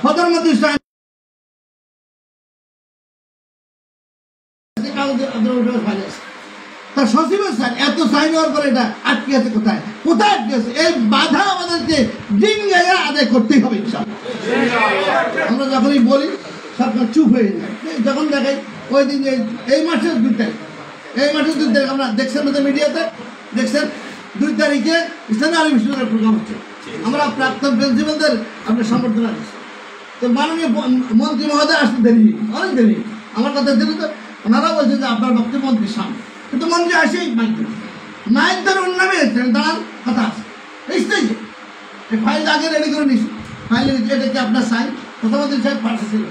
[SPEAKER 5] প্রধানমন্ত্রী সাইন তার সচিবের সাইন, এত সাইন হওয়ার পরে এটা আটকে আছে কোথায় কোথায় আটকে আছে? এই বাধা আমাদেরকে দিন জায়গা আদায় করতেই হবে ইনশাআল্লাহ। আমরা যখনই বলি সরকার চুপ হয়ে যায়, যখন দেখাই ওই দিন এই মাসের 2 তারিখ, এই মাসের 2 তারিখ আমরা দেখছেন আমাদের মিডিয়াতে দেখছেন 2 তারিখে ইসলামী আলী বিশ্ববিদ্যালয়ের প্রোগ্রাম হচ্ছে। আমরা প্রাক্তন প্রিন্সিপালদের আমরা সম্বর্ধনা দিচ্ছি। তো মাননীয় মন্ত্রী মহোদয় আসতে দেরি, অনেক দেরি, আমার কথা দেরি। তো ওনারা বলছেন যে আপনার বক্তব্য মন্ত্রীর সামনে, কিন্তু মন্ত্রী আসেই মাইক ধরে উন্নমে দাঁড়ান কথা আছে এই স্টেজে। এই ফাইল আগে রেডি করে নিস, ফাইল এটা কি আপনার সাইন? প্রধানমন্ত্রী সাহেব পাঠিয়েছিল,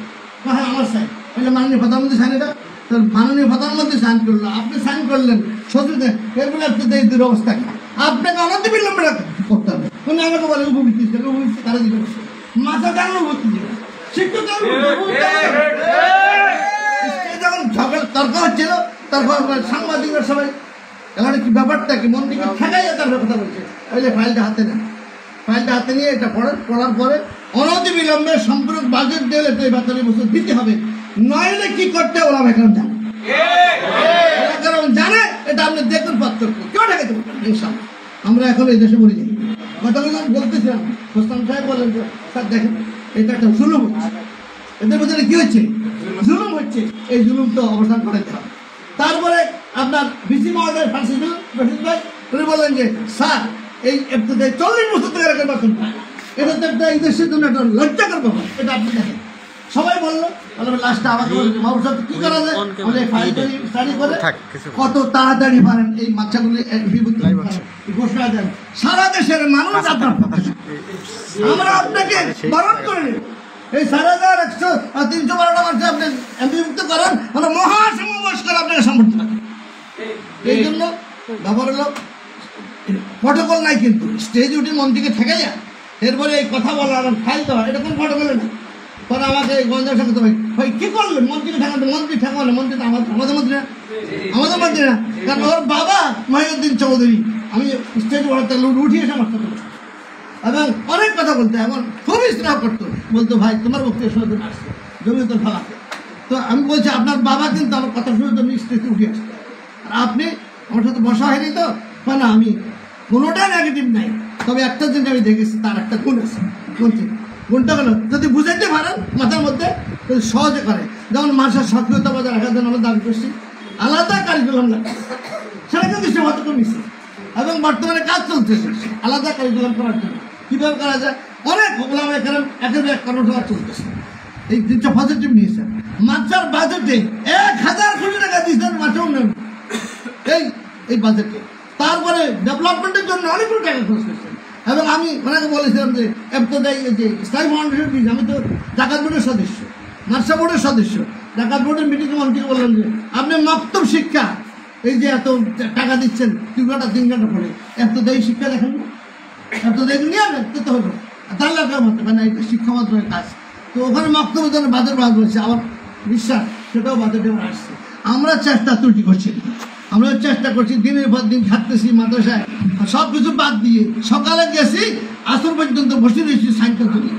[SPEAKER 5] হ্যাঁ আমার সাইন। বললে মাননীয় প্রধানমন্ত্রী সাইন, এটা তো মাননীয় প্রধানমন্ত্রী সাইন করলো, আপনি সাইন করলেন সচিব, এরপরে আপনাদের দুরবস্থা কি? আপনাকে অনতিবিলম্বে করতে হবে। উনি আমাকে বলে উপবৃত্তি তারা দিবে মাথা কেন ভর্তি দিবে শিক্ষক যখন ঝগড়া তর্ক হচ্ছিল, তারপর সাংবাদিকরা সবাই এখানে কি ব্যাপারটা কি মন্ত্রীকে ঠেকাইয়া তারপর কথা বলছে। ওইলে ফাইলটা হাতে নেন, ফাইলটা হাতে নিয়ে এটা পড়েন, পড়ার পরে অনতিবিলম্বে সম্পূর্ণ বাজেট দিলে এই বাচ্চাদের বছর দিতে হবে, নইলে কি করতে ওরা এখন জানে, কারণ জানে এটা আপনি দেখুন পার্থক্য কেউ ঠেকাইতে পারবেন ইনশাআল্লাহ। আমরা এখন এই দেশে মরে যাই। কথাগুলো আমি বলতেছিলাম, হোসেন সাহেব বলেন যে স্যার দেখেন এটা একটা জুলুম হচ্ছে, এদের মধ্যে কি হচ্ছে? জুলুম হচ্ছে। এই জুলুম তো অবসান করাতে হবে। তারপরে আপনার ভিসি মহোদয় ফার্সিদ ভাই উনি বললেন যে স্যার এই 40 বছর থেকে এরকম বেতন পায়, এটা তো একটা এই দেশের জন্য একটা লজ্জাকর ব্যাপার, এটা আপনি দেখেন। সবাই বললো, লাস্টে আমাকে বলছে বাবু সাহেব কি করা যায়, বলে ফাইল স্টাডি করে কত তাড়াতাড়ি পারেন এই বাচ্চাগুলি ঘোষণা দেন, সারা দেশের মানুষ আপনার আমরা আপনাকে বারণ করে নিই। এই 4,312টা মানুষ আপনি এমপিভুক্ত করেন, আমরা মহাসমাবেশ করে আপনাকে সমর্থন। এই জন্য ব্যাপার হলো প্রটোকল নাই, কিন্তু স্টেজ উঠে মন্ত্রীকে ঠেকে যায়, এরপরে এই কথা বলা ফাইল দেওয়া, এটা কোন প্রটোকলে না। পরে আমাকে গঞ্জার সাথে ভাই কি করলেন মন্ত্রীকে ঠেকাতে? মন্ত্রী ঠেকানো, মন্ত্রী তো আমাদের মন্ত্রী না, আমাদের মন্ত্রী না, কারণ ওর বাবা মহিউদ্দিন চৌধুরী। আমি স্টেজ ওঠাতে উঠিয়ে সমস্ত করছি এবং অনেক কথা বলতে, এমন খুবই স্নেহ করতো, বলতো ভাই তোমার বক্তব্য শুনে তুমি আসছে জমি তোর ভালো। তো আমি বলছি আপনার বাবা কিন্তু আমার কথা শুনে তুমি স্টেজে উঠে আসছে, আর আপনি আমার সাথে বসা হয়নি তো না, আমি কোনোটা নেগেটিভ নাই, তবে একটা জিনিস আমি দেখেছি তার একটা গুণ আছে। বলছি গুণটা হলো যদি বুঝাইতে পারেন মাথার মধ্যে সহজে করে, যেমন মাসের সক্রিয়তা বজায় রাখার জন্য আমরা দাবি করছি আলাদা কারিকুলাম লাগে, সেটা কিন্তু সে মতো কমিছে এবং বর্তমানে কাজ চলতেছে আলাদা কারিকুলাম করার জন্য। কীভাবে করা যায়? অনেক ওলামা এখানে একের এক কর্মশালা চলতেছে, এই জিনিসটা পজিটিভ নিয়েছে। মাদ্রাসার বাজেটে 1,000 কোটি টাকা দিয়েছেন মাঠে উন্নয়ন, এই বাজেটে। তারপরে ডেভেলপমেন্টের জন্য অনেকগুলো টাকা খরচ করছেন। এবং আমি ওনাকে বলেছিলাম যে যে স্থায়ী ফাউন্ডেশন দিয়েছি, আমি তো জাকাত বোর্ডের সদস্য, মাদ্রাসা বোর্ডের সদস্য। জাকাত বোর্ডের মিটিংয়ে মন্ত্রীকে বললাম যে আপনি মক্তব শিক্ষা এই যে এত টাকা দিচ্ছেন 2 ঘন্টা 3 ঘন্টা পরে, এত দেয় শিক্ষা দেখেন না, এত দেয় নিয়ে তো হলো তাহলে মতো মানে এটা শিক্ষা মন্ত্রণের কাজ। তো ওখানে মক্তবের জন্য বাজেট বাদ হয়েছে, আমার বিশ্বাস সেটাও বাজেটে আসছে। আমরা চেষ্টা ত্রুটি করছি, আমরা চেষ্টা করছি, দিনের পর দিন থাকতেছি মাদ্রাসায়, সব কিছু বাদ দিয়ে সকালে গেছি আসর পর্যন্ত বসে রয়েছি সাইকেল তুলি।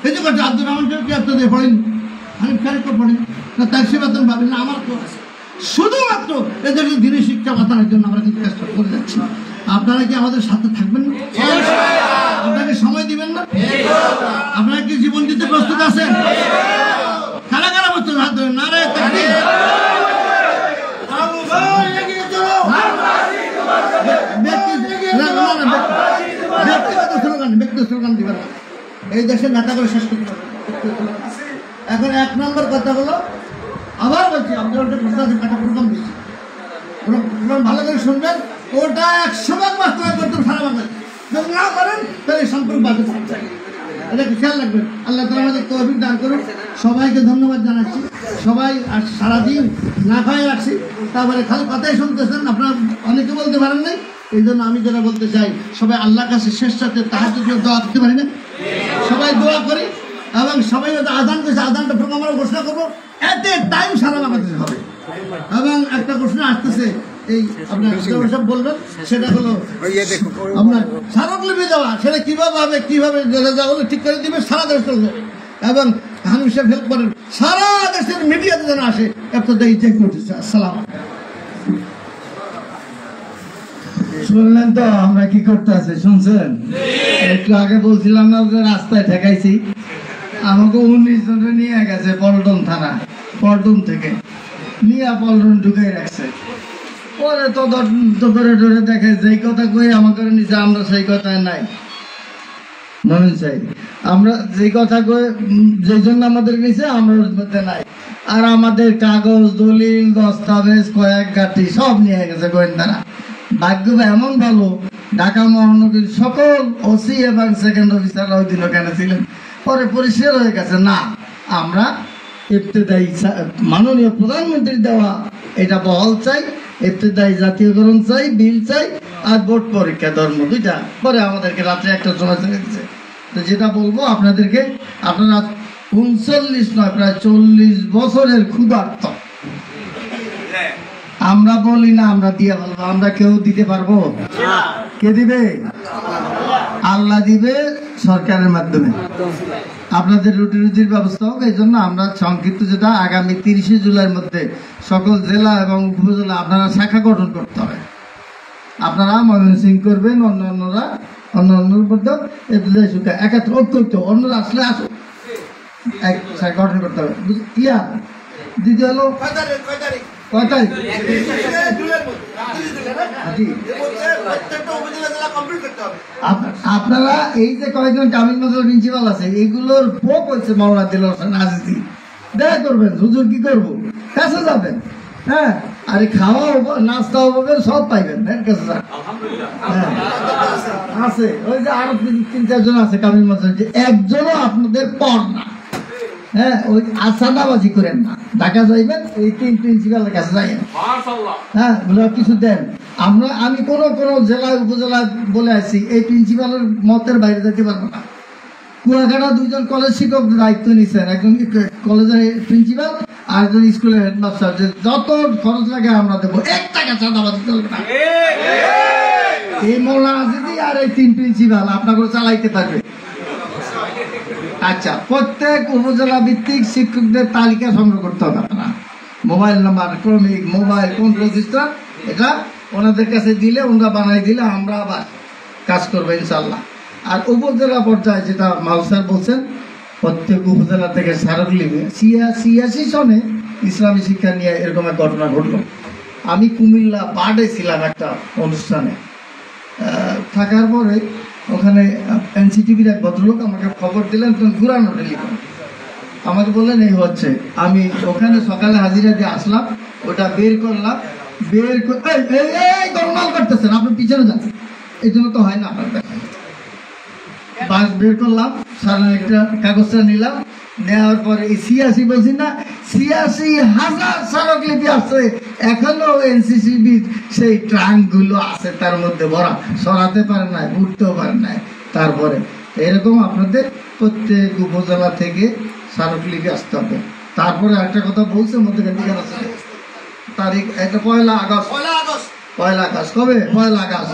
[SPEAKER 5] এই যে কথা আব্দুর রহমান সাহেব কি আপনাদের পড়েনি, হানিফ খারিফও পড়েনি না, তার সে বেতন পাবেন না, আমার তো আছে। শুধুমাত্র এদেরকে দিনের শিক্ষা বাঁচানোর জন্য আমরা কিন্তু চেষ্টা করে যাচ্ছি। আপনারা কি আমাদের সাথে থাকবেন না? আপনাকে সময় দিবেন না? আপনারা কি জীবন দিতে প্রস্তুত আছেন? কারা কারা প্রস্তুত? হাত ধরেন নারায়ে তাকবীর। ব্যক্তিগত স্লোগান দিবেন না, এই দেশের নেতা করে শেষ করতে হবে। এখন 1 নম্বর কথা হলো, আবার বলছি আপনাদের একটা প্রোগ্রাম দিচ্ছি, ভালো করে শুনবেন, ওটা 100 ভাগ বাস্তবায়ন করতে সারা বাংলাদেশ, যদি না করেন তাহলে সম্পূর্ণ বাজে থাকবে। এটাকে খেয়াল রাখবেন। আল্লাহ তাআলা আমাদের তৌফিক দান করুন। সবাইকে ধন্যবাদ জানাচ্ছি। সবাই সারাদিন না খাওয়াই রাখছি, তারপরে খালি কথাই শুনতেছেন, আপনারা অনেকে বলতে পারেন নাই। এই জন্য আমি যেটা বলতে চাই, সবাই আল্লাহর কাছে শেষ সাথে তাহাজ্জুদ দোয়া করতে পারি না, সবাই দোয়া করি এবং সবাই আজান করেছে, আজানটা প্রোগ্রাম আমরা ঘোষণা করবো।
[SPEAKER 4] এতে টাইম সারা বাংলাদেশে হবে। এবং একটা প্রশ্ন আসতেছে, এই আপনার সব বলবেন, সেটা হলো আপনার স্মারকলিপি দেওয়া, সেটা কিভাবে হবে, কিভাবে যাগুলো ঠিক করে দিবে, সারা দেশ চলবে। এবং হানিফ সাহেব হেল্প করেন, সারা দেশের মিডিয়াতে যেন আসে, এই চেক করতেছে। আসসালাম। শুনলেন তো আমরা কি করতে আছে, শুনছেন? একটু আগে বলছিলাম না যে রাস্তায় ঠেকাইছি, আমাকে 19 জনে নিয়ে গেছে পল্টন থানা, পল্টন থেকে নিয়ে পল্টন ঢুকাই রাখছে। পরে তো ধরে ধরে দেখে যেই কথা কই আমাকে নিচে, আমরা সেই কথায় নাই। মনে চাই আমরা যেই কথা কই, যেই জন্য আমাদের নিচে, আমরা ওর মধ্যে নাই। আর আমাদের কাগজ, দলিল, দস্তাবেজ, কয়েক গাঠি সব নিয়ে গেছে গোয়েন্দারা। ভাগ্য এমন ভালো, ঢাকা মহানগরীর সকল ওসি এবং সেকেন্ড অফিসাররা ওই দিন ওখানে ছিলেন। পরে পরিষ্কার হয়ে গেছে, না, আমরা ইবতেদায়ী মাননীয় প্রধানমন্ত্রীর দেওয়া এটা বহাল চাই, ইবতেদায়ী জাতীয়করণ চাই, বিল চাই, আর বোর্ড পরীক্ষা ধর্ম দুইটা। পরে আমাদেরকে রাত্রে 1টার সময় ছেড়ে দিচ্ছে। তো যেটা বলবো আপনাদেরকে, আপনারা 39 নয় প্রায় 40 বছরের ক্ষুধার্ত। আমরা বলি না আমরা দিয়ে বলবো, আমরা কেউ দিতে পারবো? কে দিবে? আল্লাহ দিবে সরকারের মাধ্যমে। আপনাদের রুটির ব্যবস্থা হবে। এই জন্য আমরা সংক্ষিপ্ত যেটা আগামী 30 জুলাইয়ের মধ্যে সকল জেলা এবং উপজেলা আপনারা শাখা গঠন করতে হবে। আপনারা ময়মনসিংহ করবেন, অন্যান্যরা অন্যান্যর মধ্যে একাত্র ঐক্য, অন্যরা আসলে আসুক, এক শাখা গঠন করতে হবে। ক্লিয়ার? দ্বিতীয় হলো কয় তারিখ? আপনারা এই যে কয়েকজন কামিল মাদ্রাসার প্রিন্সিপাল আছে, এগুলোর পোপ হচ্ছে মাওলানা দিলওয়ার হোসেন আজিজি। দেখা করবেন, হুজুর কি করবো, কাছে যাবেন। হ্যাঁ, আরে খাওয়া নাস্তাও পাবেন, সব পাইবেন। হ্যাঁ আছে, ওই যে আরো 3-4 জন আছে কামিল মাদ্রাসা, একজনও আপনাদের পর না। হ্যাঁ, ওই আসাদাবাজি করেন না। ঢাকা যাইবেন, এই 3 প্রিন্সিপালের কাছে যাইবেন। হ্যাঁ, কিছু দেন। আমি কোন জেলায় উপজেলায় বলে আসছি, এই প্রিন্সিপালের মতের বাইরে যেতে পারবো না। কুয়াকাটা 2 জন কলেজ শিক্ষক দায়িত্ব নিচ্ছেন, একজন কলেজের প্রিন্সিপাল আর একজন স্কুলের হেডমাস্টার। যত খরচ লাগে আমরা দেবো, 1 টাকা চাঁদাবাজি চলবে না। এই মৌলানা দিদি আর এই 3 প্রিন্সিপাল আপনাকে চালাইতে পারবে। আচ্ছা, প্রত্যেক উপজেলা ভিত্তিক শিক্ষকদের তালিকা সংগ্রহ করতে হবে। আপনারা মোবাইল নাম্বার, ক্রমিক, মোবাইল, কোন রেজিস্টার, এটা ওনাদের কাছে দিলে, ওনারা বানাই দিলে আমরা আবার কাজ করবো ইনশাল্লাহ। আর উপজেলা পর্যায়ে যেটা মাউসার বলছেন, প্রত্যেক উপজেলা থেকে স্মারকলিপি 86 সনে ইসলামী শিক্ষা নিয়ে এরকম এক ঘটনা ঘটলো। আমি কুমিল্লা বার্ডে ছিলাম একটা অনুষ্ঠানে, থাকার পরে ওখানে এনসিটিভির এক ভদ্রলোক আমাকে খবর দিলেন, তখন ঘুরানো টেলিফোন। আমাকে বললেন এই হচ্ছে। আমি ওখানে সকালে হাজিরা দিয়ে আসলাম, ওটা বের করলাম, বের গরমাল করতেছেন, আপনি পিছনে যাচ্ছেন, এই জন্য তো হয় না আপনার দেখেন। বাস বের করলাম, সারা একটা কাগজটা নিলাম, নেওয়ার পরে 86 বলছি না, 86,000 স্মারকলিপি আছে। এখনো এনসিসিবির সেই ট্রাঙ্ক গুলো আছে, তার মধ্যে ভরা, সরাতে পারে নাই, উঠতেও পারে নাই। তারপরে এরকম আপনাদের প্রত্যেক উপজেলা থেকে স্মারকলিপি আসতে হবে। তারপরে একটা কথা বলছে মধ্যে তারিখ, একটা 1 আগস্ট। 1 আগস্ট কবে? 1 আগস্ট।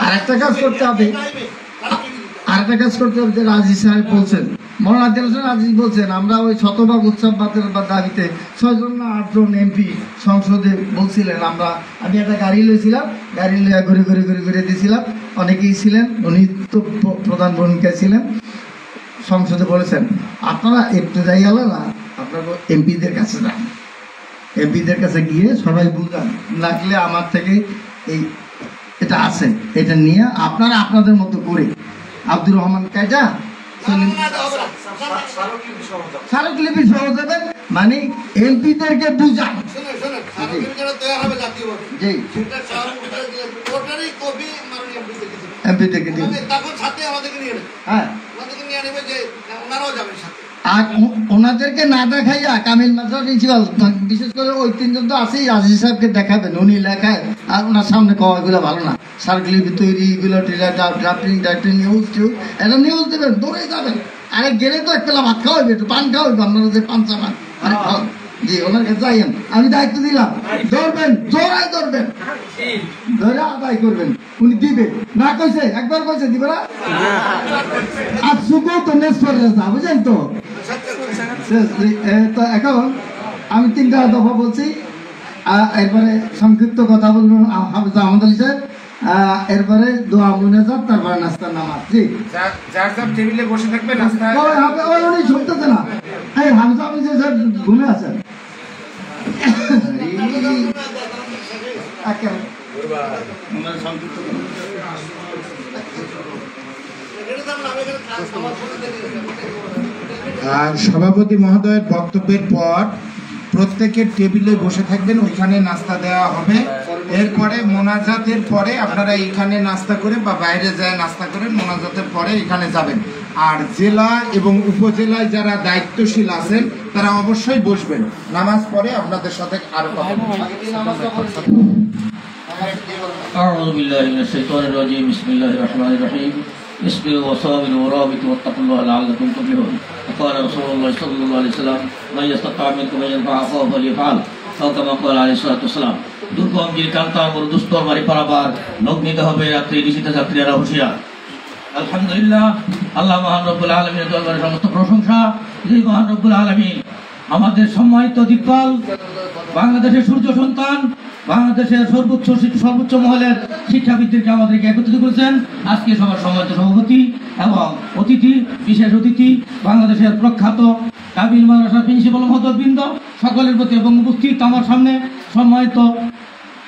[SPEAKER 4] আর একটা কাজ করতে হবে, আরেকটা কাজ করতে হবে, যে রাজিজ সাহেব বলছেন, মৌলানা দিলওয়ার হোসেন আজিজ বলছেন, আমরা ওই শতভাগ উৎসব বাতের দাবিতে 6 জন না 8 জন এমপি সংসদে বলছিলেন। আমি একটা গাড়ি লইছিলাম, গাড়ি লইয়া ঘুরে ঘুরে ঘুরে ঘুরে দিয়েছিলাম, অনেকেই ছিলেন, উনি তো প্রধান ভূমিকায় ছিলেন। সংসদে বলেছেন, আপনারা ইবতেদায়ী আলাদা, আপনারা এমপিদের কাছে যান, এমপিদের কাছে গিয়ে সবাই বুঝান, লাগলে আমার থেকে এই এটা আছে, এটা নিয়ে আপনারা আপনাদের মতো করে আব্দুর রহমান কায়দা স্মারকলিপি সহ যাবেন, মানে এমপিদেরকে বুঝান। জি, এমপিদেরকে দিন। হ্যাঁ, আর ওনাদেরকে না দেখাইয়া কামিল মাদ্রাসা প্রিন্সিপাল, বিশেষ করে ওই 3 জন তো আছেই, আজিজ সাহেবকে দেখাবেন, উনি লেখায়, আর ওনার সামনে কওয়া এগুলো ভালো না। সার্কলিপি তৈরি, এগুলো ড্রাফটিং, নিউজ এটা নিউজ দেবেন, দৌড়ে যাবেন। আরে গেলে তো একটা ভাত খাওয়াইবে, একটু পান খাওয়াইবে, আপনারা যে পান চামান জি ওনার কাছে যাইয়েন, আমি দায়িত্ব দিলাম, ধরবেন, জোড়ায় ধরবেন, ধরে আদায় করবেন, উনি দিবে না, কইছে একবার কইছে দিবে না, আর শুধু তো নেস করে না, বুঝলেন তো। তো এখন আমি 3টা দফা বলছি, এরপরে সংক্ষিপ্ত কথা বলবেন হাফেজ আহমদ আলী সাহেব, এরপরে দোয়া মুনাজাত, তারপরে নাস্তার নামাজ। জি
[SPEAKER 6] যার যার টেবিলে বসে থাকবে নাস্তা
[SPEAKER 4] উনি শুনতেছে না, এই হাফেজ আহমদ সাহেব ঘুমে আছেন।
[SPEAKER 6] আর সভাপতি মহোদয়ের বক্তব্যের পর প্রত্যেকের টেবিলে বসে থাকবেন, ওইখানে নাস্তা দেওয়া হবে। এরপরে মোনাজাতের পরে আপনারা এখানে নাস্তা করে বা বাইরে যায় নাস্তা করেন, মোনাজাতের পরে এখানে যাবেন। আর জেলা এবং উপজেলায় যারা দায়িত্বশীল আছেন তারা অবশ্যই বসবেন, নামাজ পড়ে আপনাদের সাথে আরো কথা বলবেন।
[SPEAKER 7] أعوذ بالله من الشيطان الرجيم بسم الله الرحمن الرحيم اصبروا وصابروا ورابطوا واتقوا الله لعلكم تفلحون وقال رسول الله صلى الله عليه وسلم من يستطع منكم أن ينفع أخاه فليفعل أو كما قال عليه الصلاة والسلام। দুর্গম জিলকান্তার বড় দুস্তর বাড়ি পারাবার লগ্নিতে হবে রাত্রি নিশীথে যাত্রীরা হুঁশিয়ার। আলহামদুলিল্লাহ, আল্লাহ মহান রব্বুল আলামিনের দরবারে সমস্ত প্রশংসা। যে মহান রব্বুল আলামিন আমাদের সম্মানিত দিকপাল, বাংলাদেশের সূর্য সন্তান, বাংলাদেশের সর্বোচ্চ মহলের শিক্ষাবিদদেরকে আমাদেরকে একত্রিত করেছেন। আজকে সবার সম্মানিত সভাপতি এবং অতিথি, বিশেষ অতিথি, বাংলাদেশের প্রখ্যাত কাবিল মাদ্রাসার প্রিন্সিপাল মহোদয়বৃন্দ, সকলের প্রতি এবং উপস্থিত আমার সামনে সম্মানিত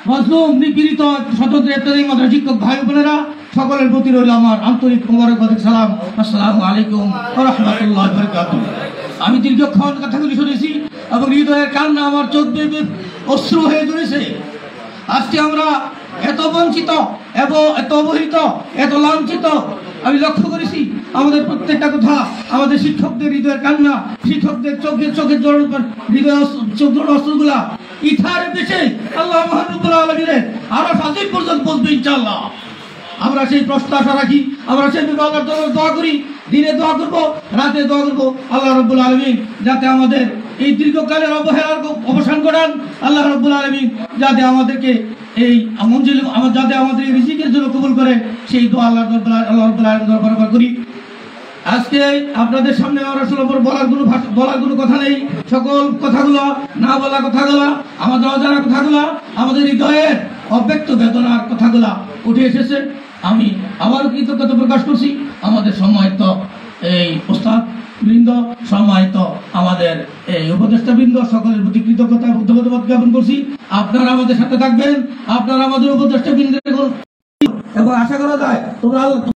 [SPEAKER 7] মজলুম নিপীড়িত স্বতন্ত্র ইফতারি মাদ্রাসা শিক্ষক ভাই বোনেরা, সকলের প্রতি রইল আমার আন্তরিক মোবারকবাদ সালাম। আসসালামু আলাইকুম ওয়া রাহমাতুল্লাহি ওয়া বারাকাতুহু। আমি দীর্ঘক্ষণ কথাগুলি শুনেছি এবং হৃদয়ের কান্না আমার চোখ বেয়ে অশ্রু হয়ে ঝরেছে। আজকে আমরা এত বঞ্চিত এবং এত অবহেলিত, এত লাঞ্ছিত আমি লক্ষ্য করেছি। আমাদের প্রত্যেকটা কথা, আমাদের শিক্ষকদের হৃদয়ের কান্না, শিক্ষকদের চোখের জল, হৃদয় চোখ জল অস্ত্রগুলা ইথারে বেশে আল্লাহ মহান রব্বুল আলামিনের আরো সাজিব পর্যন্ত পৌঁছবে ইনশাআল্লাহ। আমরা সেই প্রত্যাশা রাখি, আমরা সেই আল্লাহর দরবারে দোয়া করি, দিনে দোয়া করব, রাতে দোয়া করব, আল্লাহ রাব্বুল আলামিন যাতে আমাদের এই দীর্ঘকালের অবহেলার অবসান করান। আল্লাহ রাব্বুল আলামিন যাতে আমাদেরকে এই যাতে আমাদের এই রিজিকের জন্য কবুল করে, সেই দোয়া আল্লাহ রাব্বুল আলামিনের দরবারে করি। আজকে আপনাদের সামনে আমরা বলার কোনো কথা নেই। সকল কথাগুলো, না বলা কথাগুলো, আমাদের অজানা কথাগুলো, আমাদের হৃদয়ের অব্যক্ত বেদনার কথাগুলা উঠে এসেছে। আমি আবারও কৃতজ্ঞতা প্রকাশ করছি আমাদের সম্মানিত এই ওস্তাদ বৃন্দ, সম্মানিত আমাদের এই উপদেষ্টা বৃন্দ, সকলের প্রতি কৃতজ্ঞতা ধন্যবাদ জ্ঞাপন করছি। আপনারা আমাদের সাথে থাকবেন, আপনারা আমাদের উপদেষ্টা বৃন্দের এবং আশা করা যায় তোমরা